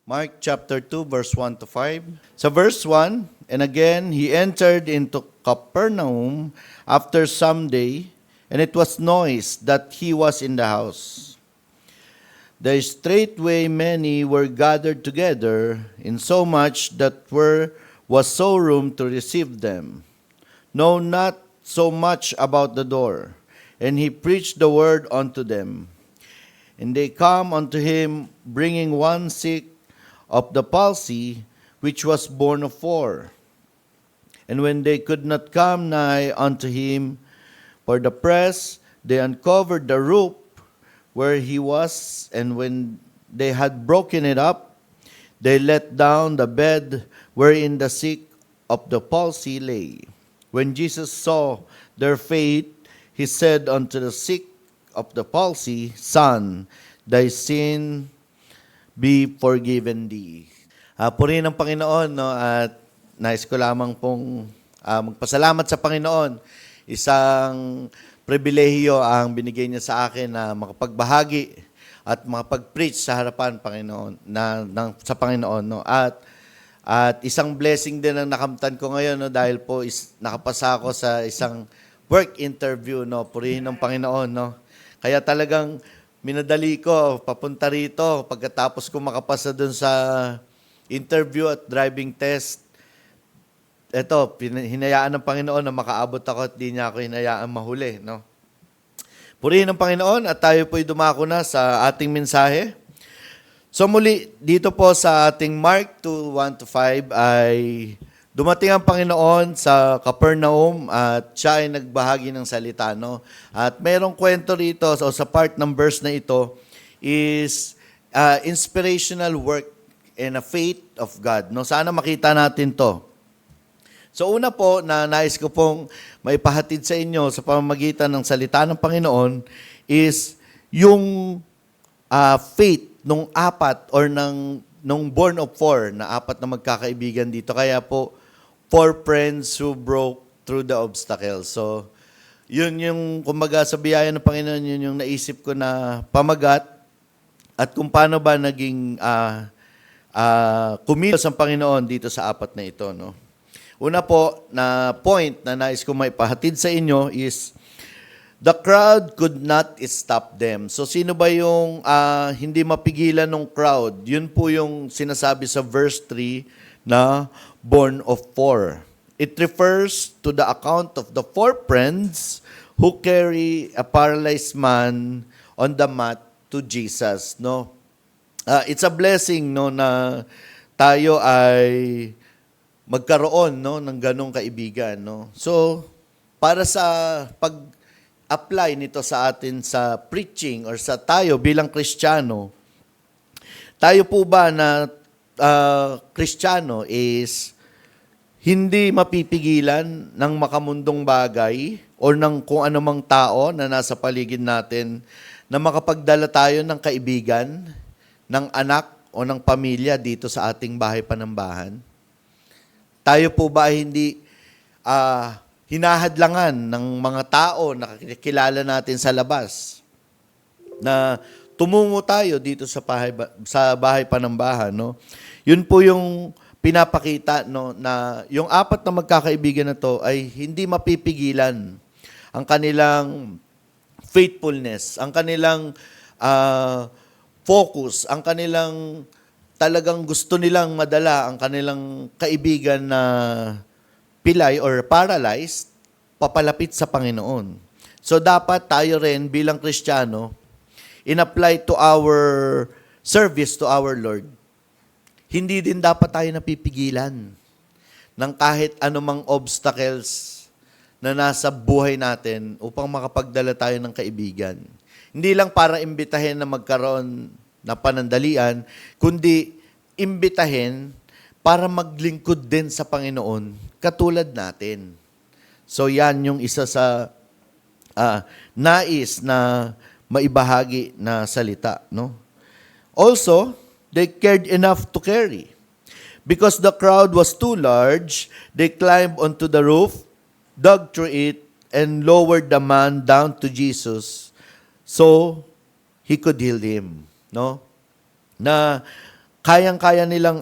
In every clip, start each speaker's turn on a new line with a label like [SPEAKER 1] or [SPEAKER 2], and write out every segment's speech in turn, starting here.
[SPEAKER 1] Mark chapter 2, verse 1 to 5. Sa verse 1, "And again he entered into Capernaum after some day, and it was noised that he was in the house. There straightway many were gathered together, insomuch that was so room to receive them. No, not so much about the door. And he preached the word unto them. And they come unto him, bringing one sick of the palsy, which was born of 4. And when they could not come nigh unto him for the press, they uncovered the roof where he was, and when they had broken it up, they let down the bed wherein the sick of the palsy lay. When Jesus saw their faith, he said unto the sick of the palsy, Son, thy sin be forgiven thee." Purihin ng Panginoon, no? At nais ko lamang pong magpasalamat sa Panginoon. Isang pribilehiyo ang binigay niya sa akin na makapagbahagi at makapag-preach sa harapan Panginoon sa Panginoon, no? At isang blessing din ang nakamtan ko ngayon, no, dahil po nakapasa ako sa isang work interview, no. Purihin ng Panginoon, no. Kaya talagang minadali ko papunta rito pagkatapos ko makapasa dun sa interview at driving test. Ito, hinayaan ng Panginoon na makaabot ako at di niya ako hinayaan mahuli, no. Purihin ng Panginoon at tayo po'y dumako na sa ating mensahe. So muli, dito po sa ating Mark 2, 1 to 5 ay dumating ang Panginoon sa Capernaum at siya ay nagbahagi ng salita, no? At merong kwento rito, so sa part ng verse na ito is inspirational work and a faith of God, no? Sana makita natin to. So una po na nais ko pong maipahatid sa inyo sa pamamagitan ng salita ng Panginoon is yung faith nung apat or nung born of 4 na apat na magkakaibigan dito. Kaya po, 4 friends who broke through the obstacles. So, yun yung, kumbaga, sa biyaya ng Panginoon, yun yung naisip ko na pamagat at kung paano ba naging kumilos ang Panginoon dito sa apat na ito, no? Una po na point na nais ko maipahatid sa inyo is the crowd could not stop them. So sino ba yung hindi mapigilan ng crowd? Yun po yung sinasabi sa verse 3 na born of 4. It refers to the account of the 4 friends who carry a paralyzed man on the mat to Jesus, no? It's a blessing, no, na tayo ay magkaroon, no, ng ganong kaibigan, no. So para sa pag-apply nito sa atin sa preaching or sa tayo bilang Kristiyano, tayo po ba na Kristiyano is hindi mapipigilan ng makamundong bagay or ng kung anumang tao na nasa paligid natin na makapagdala tayo ng kaibigan, ng anak o ng pamilya dito sa ating bahay panambahan? Tayo po ba hindi hinahadlangan ng mga tao na kilala natin sa labas na tumungo tayo dito sa bahay panambahan, no? Yun po yung pinapakita, no, na yung apat na magkakaibigan na to ay hindi mapipigilan ang kanilang faithfulness, ang kanilang focus, ang kanilang talagang gusto nilang madala ang kanilang kaibigan na pilay or paralyzed papalapit sa Panginoon. So dapat tayo rin bilang Kristiyano in-apply to our service to our Lord. Hindi din dapat tayo napipigilan ng kahit anumang obstacles na nasa buhay natin upang makapagdala tayo ng kaibigan. Hindi lang para imbitahin na magkaroon na panandalian, kundi imbitahin para maglingkod din sa Panginoon katulad natin. So yan yung isa sa nais na maibahagi na salita, no? Also, they cared enough to carry. Because the crowd was too large, they climbed onto the roof, dug through it, and lowered the man down to Jesus so he could heal him, no? Na kayang-kaya nilang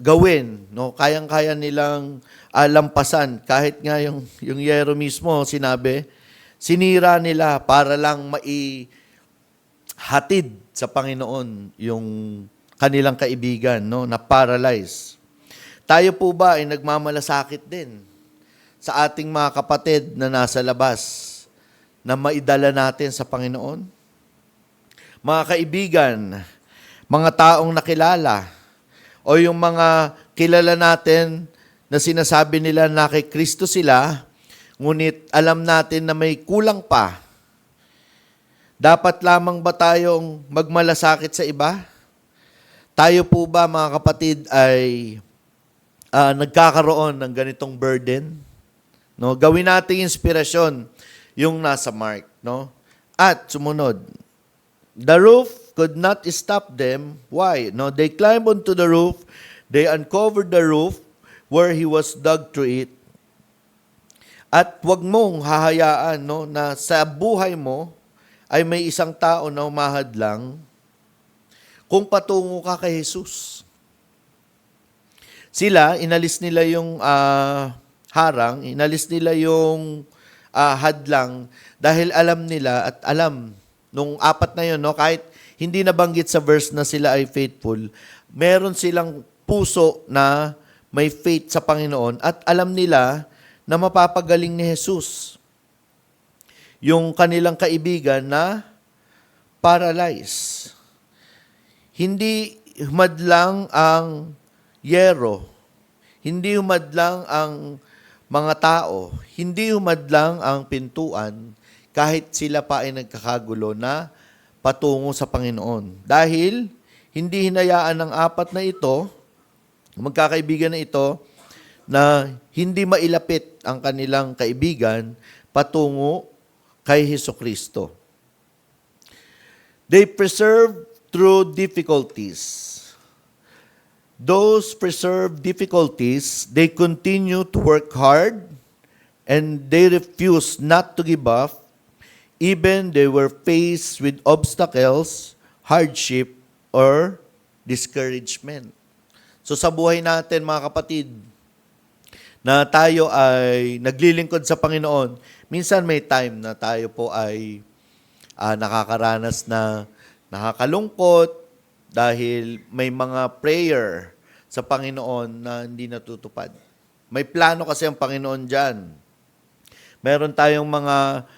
[SPEAKER 1] gawin, no? Kayang-kaya nilang lampasan. Kahit nga yung yero mismo, sinabi, sinira nila para lang hatid sa Panginoon yung kanilang kaibigan, no, na paralyzed. Tayo po ba ay nagmamalasakit din sa ating mga kapatid na nasa labas na maidala natin sa Panginoon? Mga kaibigan, mga taong nakilala, o yung mga kilala natin na sinasabi nila na kay Kristo sila, ngunit alam natin na may kulang pa. Dapat lamang ba tayong magmalasakit sa iba? Tayo po ba, mga kapatid, ay nagkakaroon ng ganitong burden? No, gawin nating inspirasyon yung nasa Mark, no? At sumunod, the roof could not stop them. Why? No, they climbed onto the roof, they uncovered the roof where he was dug through it. At wag mong hahayaan, no, na sa buhay mo ay may isang tao na humahadlang kung patungo ka kay Jesus. Sila, inalis nila yung harang, inalis nila yung hadlang dahil alam nila at alam nung apat na yun, no, kahit hindi nabanggit sa verse na sila ay faithful, meron silang puso na may faith sa Panginoon at alam nila na mapapagaling ni Jesus yung kanilang kaibigan na paralyzed. Hindi humadlang ang yero, hindi humadlang ang mga tao, hindi humadlang ang pintuan kahit sila pa ay nagkakagulo na patungo sa Panginoon. Dahil hindi hinayaan ng apat na ito, magkakaibigan na ito, na hindi mailapit ang kanilang kaibigan patungo kay Hesukristo. They persevere through difficulties. Those preserved difficulties, they continue to work hard and they refuse not to give up. Even they were faced with obstacles, hardship, or discouragement. So sa buhay natin, mga kapatid, na tayo ay naglilingkod sa Panginoon, minsan may time na tayo po ay nakakaranas na nakakalungkot dahil may mga prayer sa Panginoon na hindi natutupad. May plano kasi ang Panginoon dyan. Meron tayong mga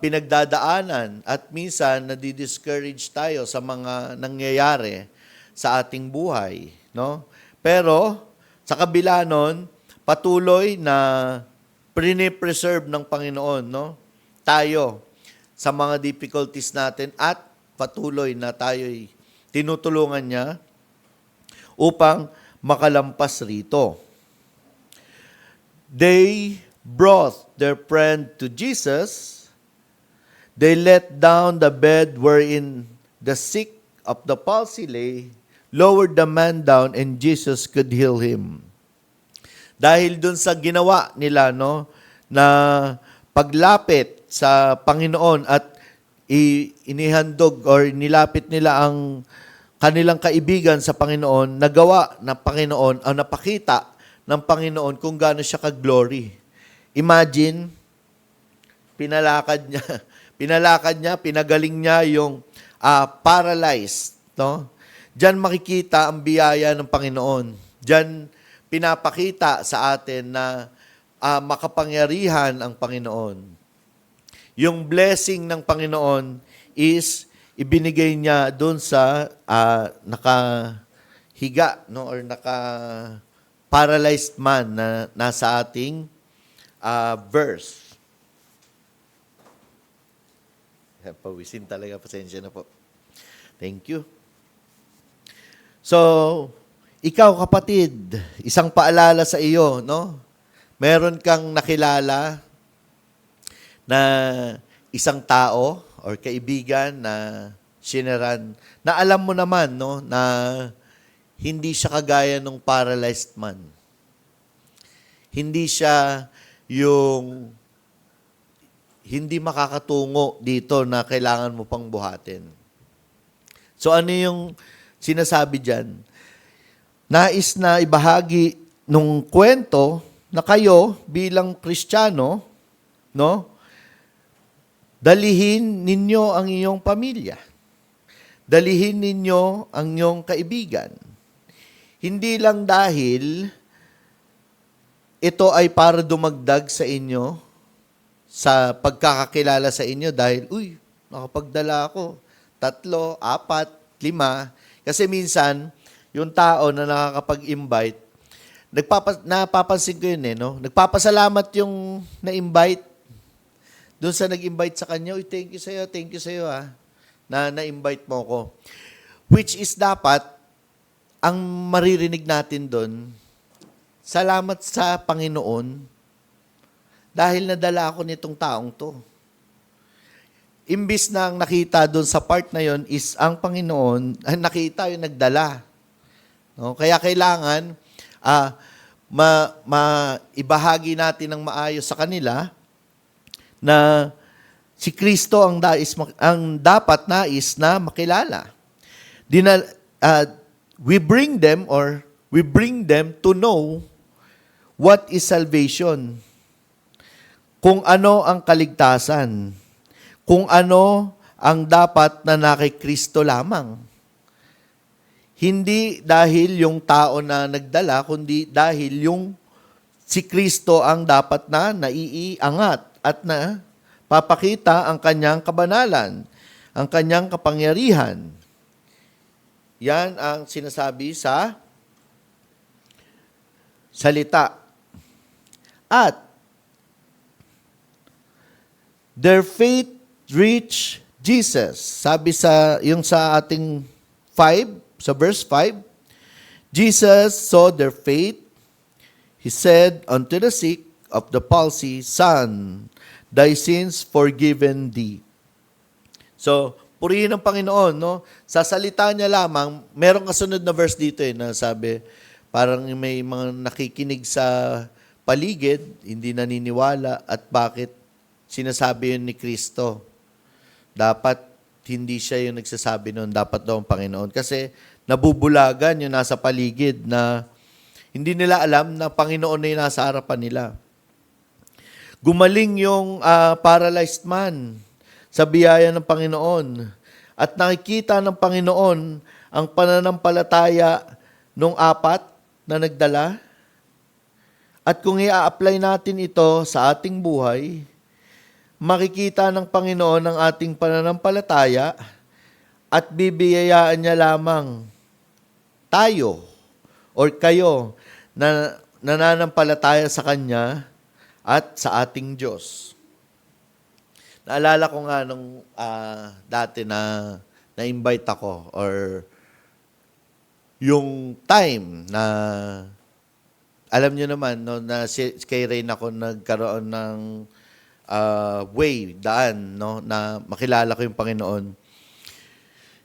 [SPEAKER 1] pinagdadaanan at minsan nadi-discourage tayo sa mga nangyayari sa ating buhay, no? Pero sa kabila nun, patuloy na preserve ng Panginoon, no? Tayo sa mga difficulties natin at patuloy na tayo'y tinutulungan niya upang makalampas rito. They brought their friend to Jesus. They let down the bed wherein the sick of the palsy lay, lowered the man down, and Jesus could heal him. Dahil dun sa ginawa nila, no, na paglapit sa Panginoon at inihandog or nilapit nila ang kanilang kaibigan sa Panginoon, nagawa ng Panginoon, napakita ng Panginoon kung gaano siya ka-glory. Imagine, pinalakad niya, pinagaling niya yung paralyzed, no? Diyan makikita ang biyaya ng Panginoon. Diyan pinapakita sa atin na makapangyarihan ang Panginoon. Yung blessing ng Panginoon is ibinigay niya doon sa nakahiga, no, or naka-paralyzed man na nasa ating verse. Pawisin talaga, pasensya na po. Thank you. So, ikaw kapatid, isang paalala sa iyo, no? Meron kang nakilala na isang tao or kaibigan na sinaran, na alam mo naman, no, na hindi siya kagaya ng paralyzed man. Hindi siya yung hindi makakatungo dito na kailangan mo pang buhatin. So ano yung sinasabi dyan. Nais na ibahagi nung kwento na kayo bilang Kristiyano, no? Dalihin ninyo ang iyong pamilya. Dalihin ninyo ang iyong kaibigan. Hindi lang dahil ito ay para dumagdag sa inyo, sa pagkakakilala sa inyo dahil, nakapagdala ako, 3, 4, 5. Kasi minsan, yung tao na nakakapag-invite, napapansin ko yun no? Nagpapasalamat yung na-invite doon sa nag-invite sa kanya, thank you sa'yo na na-invite mo ko. Which is dapat, ang maririnig natin doon, salamat sa Panginoon dahil nadala ako nitong taong to. Imbis na ang nakita doon sa part na yon is ang Panginoon, nakita yung nagdala. No? Kaya kailangan ibahagi natin ng maayos sa kanila na si Kristo ang dapat nais na makilala. We bring them to know what is salvation. Kung ano ang kaligtasan. Kung ano ang dapat na kay Kristo lamang. Hindi dahil yung tao na nagdala, kundi dahil yung si Kristo ang dapat na naiiangat at na papakita ang kanyang kabanalan, ang kanyang kapangyarihan. Yan ang sinasabi sa salita. At their faith reached Jesus. Sabi sa ating 5, sa verse 5, Jesus saw their faith. He said unto the sick of the palsy, Son, thy sins forgiven thee. So, purihin ang Panginoon, no? Sa salita niya lamang, merong kasunod na verse dito na sabi, parang may mga nakikinig sa paligid, hindi naniniwala, at bakit sinasabi yun ni Kristo. Dapat hindi siya yung nagsasabi noon, dapat daw ang Panginoon. Kasi nabubulagan yung nasa paligid na hindi nila alam na Panginoon na yung nasa harapan nila. Gumaling yung paralyzed man sa biyaya ng Panginoon. At nakikita ng Panginoon ang pananampalataya nung 4 na nagdala. At kung i-apply natin ito sa ating buhay, makikita ng Panginoon ang ating pananampalataya at bibiyayaan niya lamang tayo or kayo na nananampalataya sa Kanya at sa ating Diyos. Naalala ko nga nung dati na na-invite ako or yung time na alam niyo naman no, na kay Rain ako nagkaroon ng daan no, na makilala ko yung Panginoon.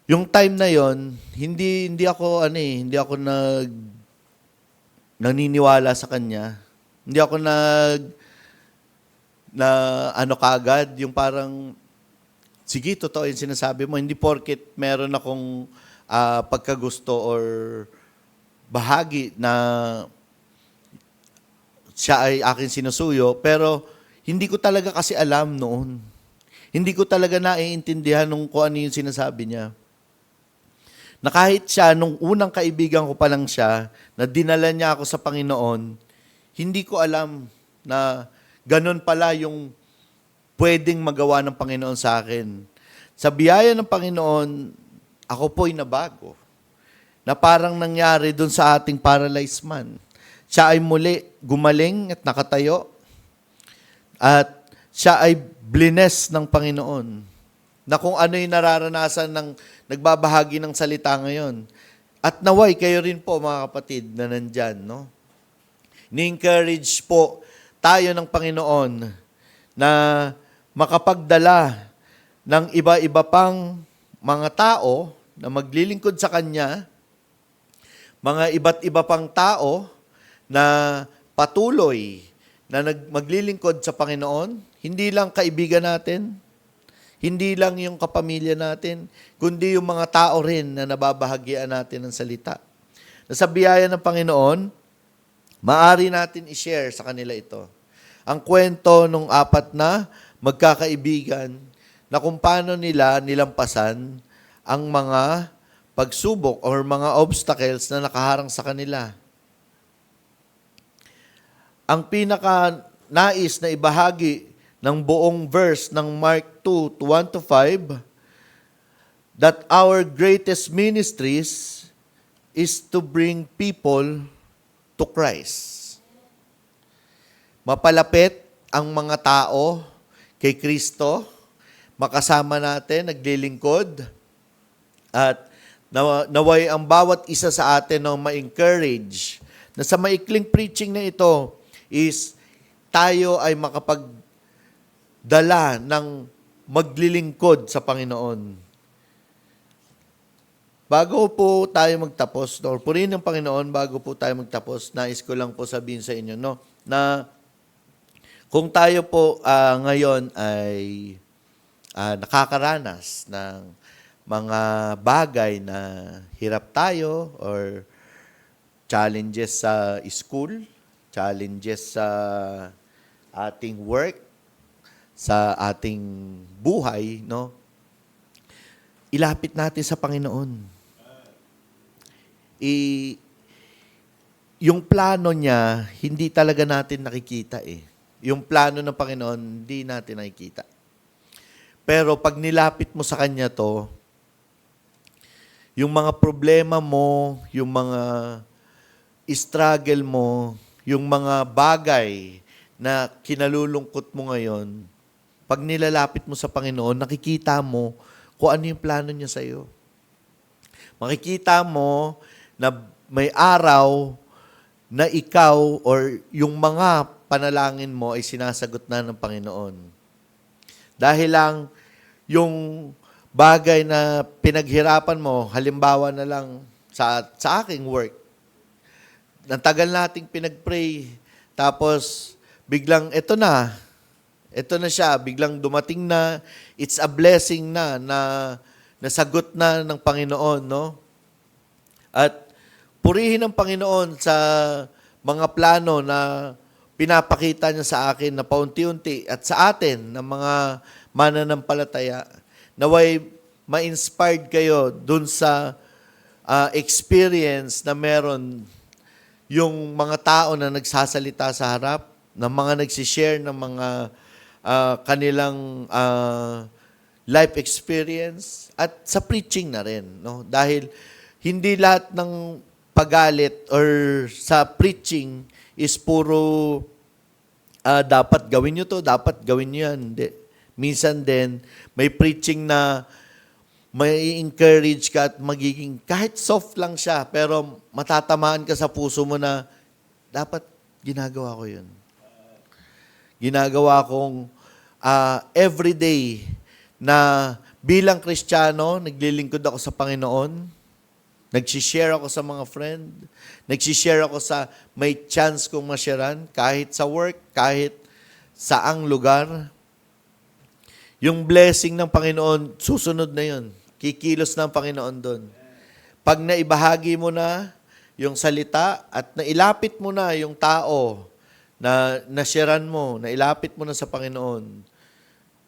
[SPEAKER 1] Yung time na yon, hindi ako naniniwala sa Kanya. Hindi ako kagad, yung parang, sige, totoo yung sinasabi mo. Hindi porket meron akong pagkagusto or bahagi na siya ay aking sinusuyo, pero hindi ko talaga kasi alam noon. Hindi ko talaga naiintindihan kung ano yung sinasabi niya. Na kahit siya, nung unang kaibigan ko pa lang siya, na dinala niya ako sa Panginoon, hindi ko alam na ganun pala yung pwedeng magawa ng Panginoon sa akin. Sa biyaya ng Panginoon, ako po'y nabago. Na parang nangyari dun sa ating paralyzed man. Siya ay muli gumaling at nakatayo. At siya ay blines ng Panginoon. Na kung ano yung nararanasan ng nagbabahagi ng salita ngayon. At naway, kayo rin po mga kapatid na nandyan, no? Ni-encourage po tayo ng Panginoon na makapagdala ng iba-iba pang mga tao na maglilingkod sa Kanya, mga iba't iba pang tao na patuloy na maglilingkod sa Panginoon, hindi lang kaibigan natin, Hindi lang yung kapamilya natin, kundi yung mga tao rin na nababahagian natin ng salita. Na sa biyaya ng Panginoon, maaari natin i-share sa kanila ito. Ang kwento nung 4 na magkakaibigan na kung paano nila nilampasan ang mga pagsubok or mga obstacles na nakaharang sa kanila. Ang pinaka nais na ibahagi ng buong verse ng Mark 2, 1-5, that our greatest ministries is to bring people to Christ. Mapalapit ang mga tao kay Kristo, makasama natin, naglilingkod, at naway ang bawat isa sa atin na ma-encourage na sa maikling preaching na ito is tayo ay makapagdala ng maglilingkod sa Panginoon. Bago po tayo magtapos, or purihin ng Panginoon, bago po tayo magtapos, nais ko lang po sabihin sa inyo, no, na kung tayo po ngayon ay nakakaranas ng mga bagay na hirap tayo or challenges sa school, challenges sa ating work, sa ating buhay, no? Ilapit natin sa Panginoon. Yung plano niya, hindi talaga natin nakikita eh. Yung plano ng Panginoon, hindi natin nakikita. Pero pag nilapit mo sa Kanya to, yung mga problema mo, yung mga struggle mo, yung mga bagay na kinalulungkot mo ngayon, pag nilalapit mo sa Panginoon, nakikita mo kung ano yung plano niya sa iyo. Makikita mo na may araw na ikaw or yung mga panalangin mo ay sinasagot na ng Panginoon. Dahil lang yung bagay na pinaghirapan mo, halimbawa na lang sa aking work, natagal nating pinag-pray, tapos biglang ito na siya, biglang dumating na, it's a blessing na nasagot na ng Panginoon, no? At purihin ng Panginoon sa mga plano na pinapakita niya sa akin na paunti-unti at sa atin ng mga mananampalataya, naway ma-inspired kayo dun sa experience na meron yung mga tao na nagsasalita sa harap, ng mga nagsishare ng mga kanilang life experience at sa preaching na rin, no? Dahil hindi lahat ng pagalit or sa preaching is puro dapat gawin nyo to, dapat gawin nyo yan. Minsan din, may preaching na may encourage ka at magiging, kahit soft lang siya, pero matatamaan ka sa puso mo na dapat ginagawa ko yun. Ginagawa kong everyday na bilang Kristiyano, naglilingkod ako sa Panginoon, nagsishare ako sa mga friend, nagsishare ako sa may chance kong masyaran, kahit sa work, kahit saang lugar. Yung blessing ng Panginoon, susunod na yun. Kikilos ng Panginoon doon. Pag naibahagi mo na yung salita at nailapit mo na yung tao na nasyaran mo, nailapit mo na sa Panginoon,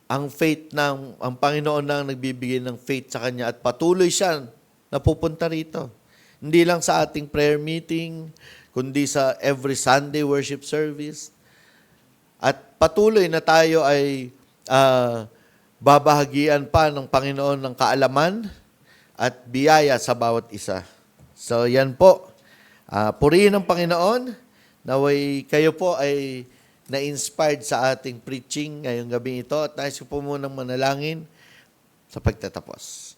[SPEAKER 1] ang faith ang Panginoon na nagbibigay ng faith sa Kanya at patuloy siya napupunta rito. Hindi lang sa ating prayer meeting, kundi sa every Sunday worship service. At patuloy na tayo ay babahagian pa ng Panginoon ng kaalaman at biyaya sa bawat isa. So yan po. Purihin ng Panginoon. Naway kayo po ay na-inspired sa ating preaching ngayong gabi ito. At nais ko po munang manalangin sa pagtatapos.